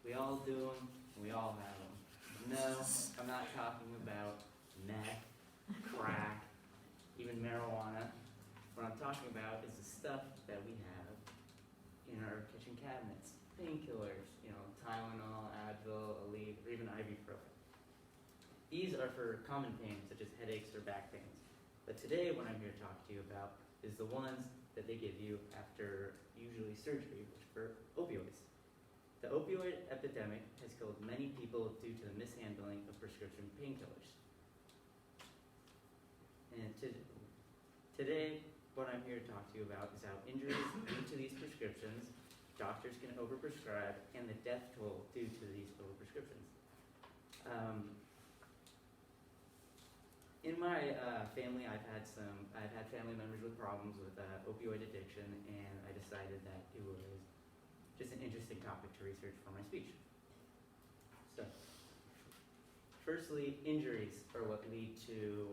We all do them, we all have them. No, I'm not talking about meth, crack, even marijuana. What I'm talking about is the stuff that we have in our kitchen cabinets. Painkillers, Tylenol, Advil, Aleve, or even ibuprofen. These are for common pains such as headaches or back pains. But today what I'm here to talk to you about is the ones that they give you after usually surgery, which are opioids. The opioid epidemic has killed many people due to the mishandling of prescription painkillers. And today, what I'm here to talk to you about is how injuries due to these prescriptions, doctors can overprescribe, and the death toll due to these overprescriptions. In my family, I've had family members with problems with opioid addiction, and I decided that it was just an interesting topic to research for my speech. So, firstly, injuries are what lead to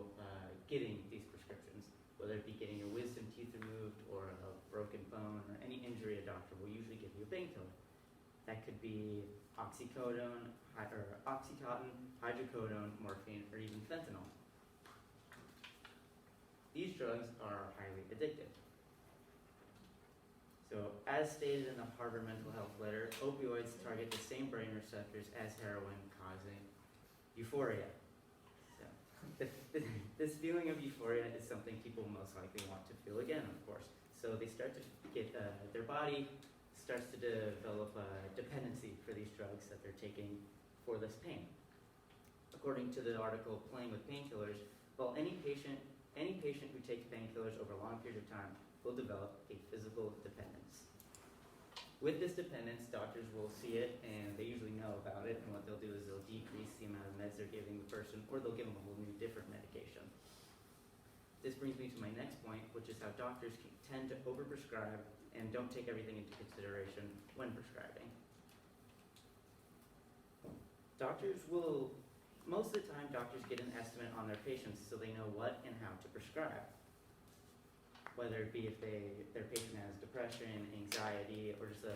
getting these prescriptions, whether it be getting your wisdom teeth removed or a broken bone or any injury. A doctor will usually give you a painkiller. That could be oxycodone, oxycontin, hydrocodone, morphine, or even fentanyl. These drugs are highly addictive. So, as stated in the Harvard Mental Health Letter, opioids target the same brain receptors as heroin, causing euphoria. So, this feeling of euphoria is something people most likely want to feel again, of course. So they start to get, their body starts to develop a dependency for these drugs that they're taking for this pain. According to the article, Playing with Painkillers, well, any patient who takes painkillers over a long period of time will develop a physical dependence. With this dependence, doctors will see it, and they usually know about it, and what they'll do is they'll decrease the amount of meds they're giving the person, or they'll give them a whole new different medication. This brings me to my next point, which is how doctors tend to overprescribe and don't take everything into consideration when prescribing. Most of the time, doctors get an estimate on their patients so they know what and how to prescribe. Whether it be if their patient has depression, anxiety, or just a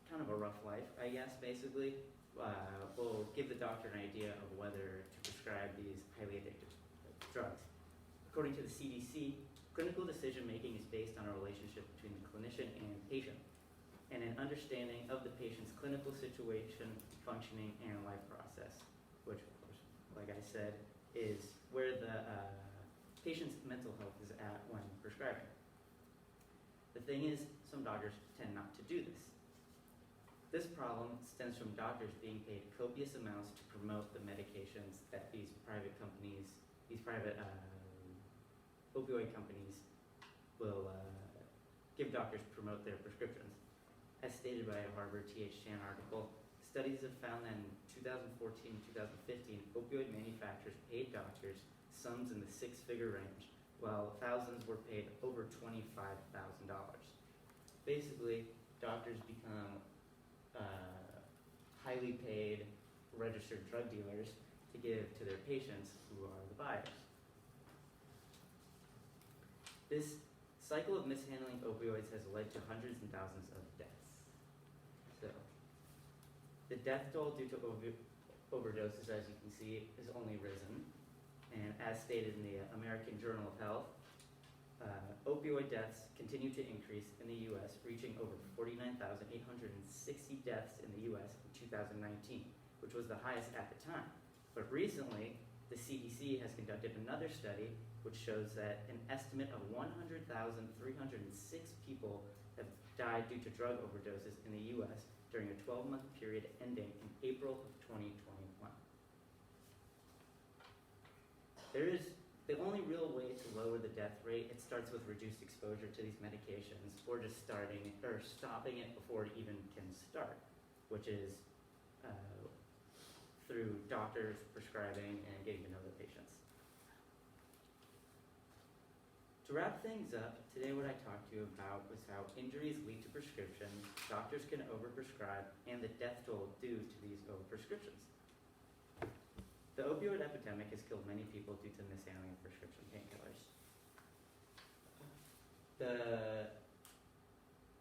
kind of a rough life, I guess, basically, will give the doctor an idea of whether to prescribe these highly addictive drugs. According to the CDC, clinical decision-making is based on a relationship between the clinician and patient, and an understanding of the patient's clinical situation, functioning, and life process, which, of course, like I said, is where the patient's mental health is at when prescribing. The thing is, some doctors tend not to do this. This problem stems from doctors being paid copious amounts to promote the medications that these private opioid companies will give doctors to promote their prescriptions. As stated by a Harvard T.H. Chan article, studies have found that in 2014 and 2015, opioid manufacturers paid doctors sums in the six-figure range, while thousands were paid over $25,000. Basically, doctors become highly paid registered drug dealers to give to their patients who are the buyers. This cycle of mishandling opioids has led to hundreds and thousands of deaths. So, the death toll due to overdoses, as you can see, has only risen. And as stated in the American Journal of Health, opioid deaths continue to increase in the U.S., reaching over 49,860 deaths in the U.S. in 2019, which was the highest at the time. But recently, the CDC has conducted another study which shows that an estimate of 100,306 people have died due to drug overdoses in the U.S. during a 12-month period ending in April of 2021. The only real way to lower the death rate, it starts with reduced exposure to these medications, or just stopping it before it even can start, which is through doctors prescribing and getting to know the patients. To wrap things up, today what I talked to you about was how injuries lead to prescriptions, doctors can overprescribe, and the death toll due to these overprescriptions. The opioid epidemic has killed many people due to mishandling of prescription painkillers.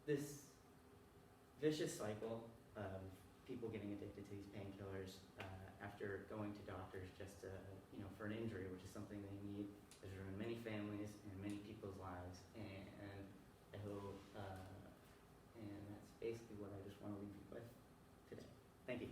This vicious cycle of people getting addicted to these painkillers after going to doctors just to, for an injury, which is something they need, has ruined many families and many people's lives. And I hope, and that's basically what I just want to leave you with today. Thank you.